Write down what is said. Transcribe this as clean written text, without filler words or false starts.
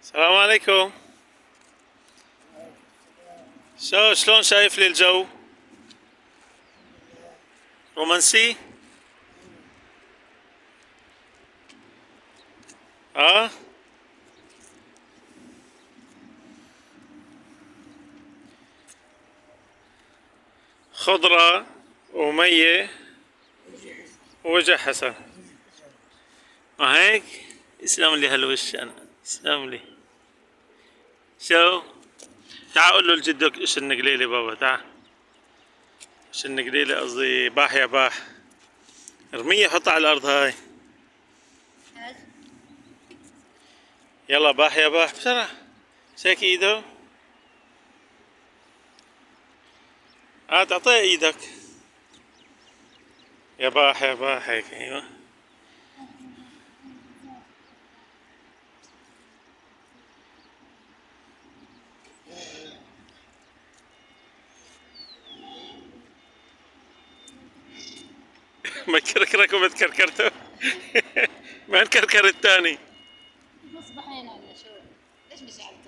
السلام عليكم. شلون شايف لي الجو؟ رومانسي؟ اه. خضرة ومية ووجه حسن. ما هيك؟ يسلم لي هالوش انا، يسلم لي. شو؟ تعال قول له لجدك ايش النقليلة بابا، تعال. ايش النقليلة قصدي باح يا باح. ارمية حطها على الارض هاي. يلا باح يا باح بسرعة. شيك ايده. تعطيه ايدك. يا باح يا باح هيك ايوه. ما كركرك وما تكركرته. ما نكركر الثاني. مصباحين ولا شو؟ ليش مش عارف؟